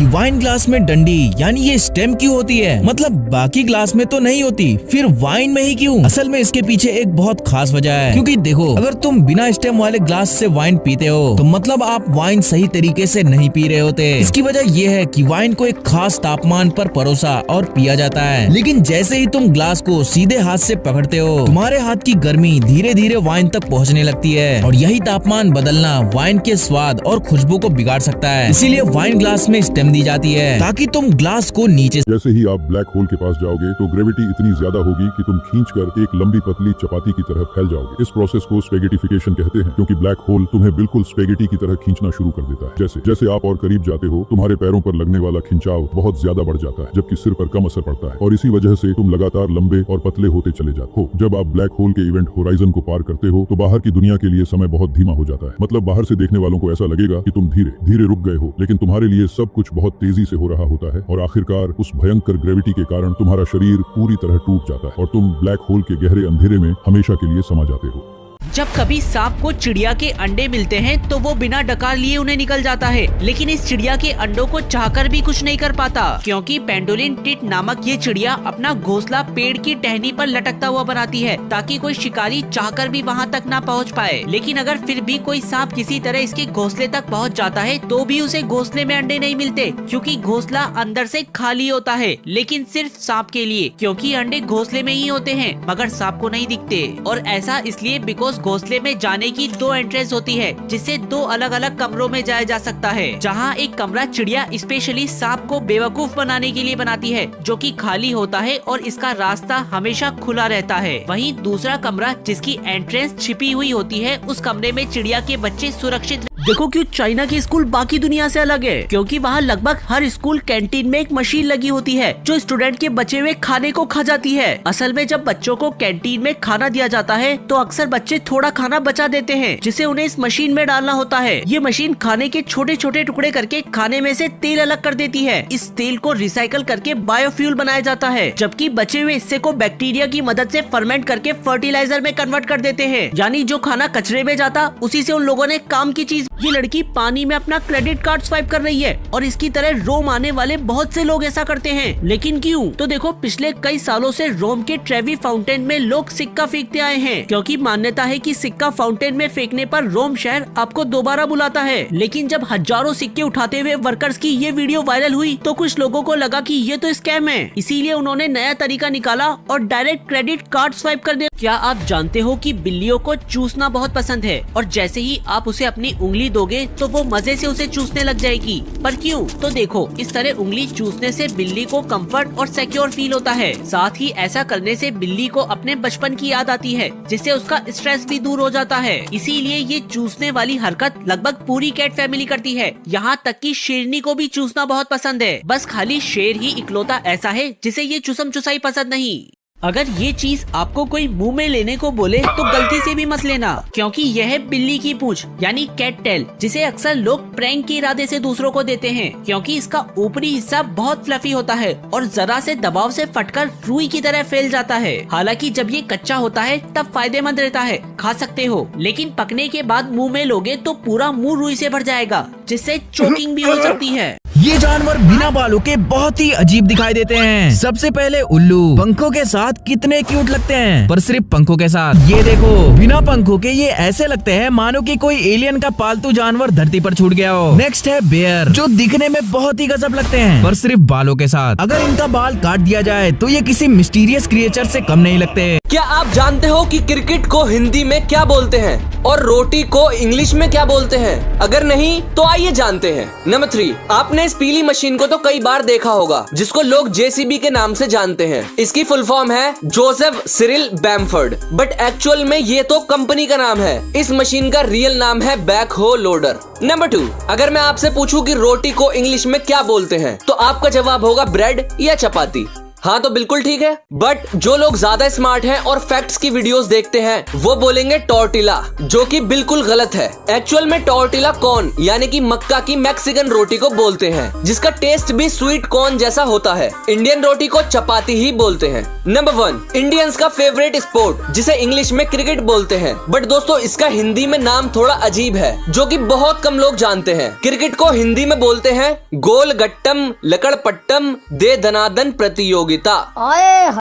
Wine glass में डंडी यानी ये स्टेम क्यों होती है, मतलब बाकी ग्लास में तो नहीं होती, फिर वाइन में ही क्यों? असल में इसके पीछे एक बहुत खास वजह है, क्योंकि देखो अगर तुम बिना स्टेम वाले ग्लास से वाइन पीते हो तो मतलब आप वाइन सही तरीके से नहीं पी रहे होते। इसकी वजह ये है कि वाइन को एक खास तापमान पर परोसा और पिया जाता है, लेकिन जैसे ही तुम ग्लास को सीधे हाथ से पकड़ते हो तुम्हारे हाथ की गर्मी धीरे धीरे वाइन तक पहुंचने लगती है और यही तापमान बदलना वाइन के स्वाद और खुशबू को बिगाड़ सकता है। इसीलिए वाइन ग्लास में स्टेम दी जाती है ताकि तुम ग्लास को नीचे। जैसे ही आप ब्लैक होल के पास जाओगे तो ग्रेविटी इतनी ज्यादा होगी कि तुम खींचकर एक लंबी पतली चपाती की तरह फैल जाओगे। इस प्रोसेस को स्पेगेटिफिकेशन कहते हैं, क्योंकि ब्लैक होल तुम्हें बिल्कुल स्पेगेटी की तरह खींचना शुरू कर देता है। जैसे जैसे आप और करीब जाते हो तुम्हारे पैरों पर लगने वाला खिंचाव बहुत ज्यादा बढ़ जाता है, जबकि सिर पर कम असर पड़ता है और इसी वजह से तुम लगातार लंबे और पतले होते चले जाते हो। जब आप ब्लैक होल के इवेंट होराइजन को पार करते हो तो बाहर की दुनिया के लिए समय बहुत धीमा हो जाता है। मतलब बाहर से देखने वालों को ऐसा लगेगा कि तुम धीरे धीरे रुक गए हो, लेकिन तुम्हारे लिए सब कुछ बहुत तेजी से हो रहा होता है और आखिरकार उस भयंकर ग्रेविटी के कारण तुम्हारा शरीर पूरी तरह टूट जाता है और तुम ब्लैक होल के गहरे अंधेरे में हमेशा के लिए समा जाते हो। जब कभी सांप को चिड़िया के अंडे मिलते हैं तो वो बिना डकार लिए उन्हें निकल जाता है, लेकिन इस चिड़िया के अंडों को चाहकर भी कुछ नहीं कर पाता, क्योंकि पेंडोलिन टिट नामक ये चिड़िया अपना घोंसला पेड़ की टहनी पर लटकता हुआ बनाती है ताकि कोई शिकारी चाहकर भी वहाँ तक ना पहुँच पाए। लेकिन अगर फिर भी कोई सांप किसी तरह इसके घोंसले तक पहुँच जाता है तो भी उसे घोंसले में अंडे नहीं मिलते, क्योंकि घोंसला अंदर से खाली होता है, लेकिन सिर्फ सांप के लिए, क्योंकि अंडे घोंसले में ही होते हैं मगर सांप को नहीं दिखते। और ऐसा इसलिए बिकॉज घोंसले में जाने की 2 एंट्रेंस होती है, जिससे 2 अलग अलग कमरों में जाया जा सकता है। जहां एक कमरा चिड़िया स्पेशली सांप को बेवकूफ बनाने के लिए बनाती है, जो कि खाली होता है और इसका रास्ता हमेशा खुला रहता है। वहीं दूसरा कमरा जिसकी एंट्रेंस छिपी हुई होती है, उस कमरे में चिड़िया के बच्चे सुरक्षित। देखो क्यों चाइना के स्कूल बाकी दुनिया से अलग है, क्योंकि वहाँ लगभग हर स्कूल कैंटीन में एक मशीन लगी होती है जो स्टूडेंट के बचे हुए खाने को खा जाती है। असल में जब बच्चों को कैंटीन में खाना दिया जाता है तो अक्सर बच्चे थोड़ा खाना बचा देते हैं, जिसे उन्हें इस मशीन में डालना होता है। ये मशीन खाने के छोटे छोटे टुकड़े करके खाने में से तेल अलग कर देती है। इस तेल को रिसाइकल करके बायोफ्यूल बनाया जाता है, जबकि बचे हुए हिस्से को बैक्टीरिया की मदद से फर्मेंट करके फर्टिलाइजर में कन्वर्ट कर देते हैं। यानी जो खाना कचरे में जाता उसी से उन लोगों ने काम की चीज। ये लड़की पानी में अपना क्रेडिट कार्ड स्वाइप कर रही है और इसकी तरह रोम आने वाले बहुत से लोग ऐसा करते हैं। लेकिन क्यों? तो देखो पिछले कई सालों से रोम के ट्रेवी फाउंटेन में लोग सिक्का फेंकते आए हैं, क्योंकि मान्यता है कि सिक्का फाउंटेन में फेंकने पर रोम शहर आपको दोबारा बुलाता है। लेकिन जब हजारों सिक्के उठाते हुए वर्कर्स की ये वीडियो वायरल हुई तो कुछ लोगों को लगा कि ये तो स्कैम है, इसीलिए उन्होंने नया तरीका निकाला और डायरेक्ट क्रेडिट कार्ड स्वाइप कर दिया। क्या आप जानते हो कि बिल्लियों को चूसना बहुत पसंद है और जैसे ही आप उसे अपनी उंगली दोगे तो वो मजे से उसे चूसने लग जाएगी। पर क्यों? तो देखो इस तरह उंगली चूसने से बिल्ली को कंफर्ट और सिक्योर फील होता है। साथ ही ऐसा करने से बिल्ली को अपने बचपन की याद आती है, जिससे उसका स्ट्रेस भी दूर हो जाता है। इसीलिए ये चूसने वाली हरकत लगभग पूरी कैट फैमिली करती है। यहाँ तक कि शेरनी को भी चूसना बहुत पसंद है। बस खाली शेर ही इकलौता ऐसा है जिसे ये चुसम चुसाई पसंद नहीं। अगर ये चीज आपको कोई मुंह में लेने को बोले तो गलती से भी मत लेना, क्योंकि यह है बिल्ली की पूंछ यानी कैट टेल, जिसे अक्सर लोग प्रैंक के इरादे से दूसरों को देते हैं, क्योंकि इसका ऊपरी हिस्सा बहुत फ्लफी होता है और जरा से दबाव से फटकर रुई की तरह फैल जाता है। हालांकि जब ये कच्चा होता है तब फायदेमंद रहता है, खा सकते हो, लेकिन पकने के बाद मुँह में लोगे तो पूरा मुँह रुई से भर जाएगा, जिससे चोकिंग भी हो सकती है। ये जानवर बिना बालों के बहुत ही अजीब दिखाई देते हैं। सबसे पहले उल्लू पंखों के साथ कितने क्यूट लगते हैं, पर सिर्फ पंखों के साथ। ये देखो बिना पंखों के ये ऐसे लगते हैं मानो कि कोई एलियन का पालतू जानवर धरती पर छूट गया हो। नेक्स्ट है बेयर, जो दिखने में बहुत ही गजब लगते हैं, पर सिर्फ बालों के साथ। अगर इनका बाल काट दिया जाए तो ये किसी मिस्टीरियस क्रिएचर से कम नहीं लगते। क्या आप जानते हो कि क्रिकेट को हिंदी में क्या बोलते हैं और रोटी को इंग्लिश में क्या बोलते हैं? अगर नहीं तो आइए जानते हैं। नंबर 3, आपने इस पीली मशीन को तो कई बार देखा होगा, जिसको लोग जेसीबी के नाम से जानते हैं। इसकी फुल फॉर्म है Joseph Cyril Bamford, but actual में ये तो कंपनी का नाम है। इस मशीन का रियल नाम है बैक हो लोडर। नंबर 2, अगर मैं आपसे पूछूं कि रोटी को इंग्लिश में क्या बोलते हैं तो आपका जवाब होगा ब्रेड या चपाती। हाँ तो बिल्कुल ठीक है, बट जो लोग ज्यादा स्मार्ट हैं और फैक्ट्स की वीडियोस देखते हैं वो बोलेंगे टॉर्टिला, जो कि बिल्कुल गलत है। एक्चुअल में टॉर्टिला कॉर्न यानी कि मक्का की मैक्सिकन रोटी को बोलते हैं, जिसका टेस्ट भी स्वीट कॉर्न जैसा होता है। इंडियन रोटी को चपाती ही बोलते हैं। नंबर 1, इंडियंस का फेवरेट स्पोर्ट जिसे इंग्लिश में क्रिकेट बोलते हैं, बट दोस्तों इसका हिंदी में नाम थोड़ा अजीब है जो कि बहुत कम लोग जानते हैं। क्रिकेट को हिंदी में बोलते हैं गोल गट्टम लकड़पट्टम दे दनादन प्रतियोगिता।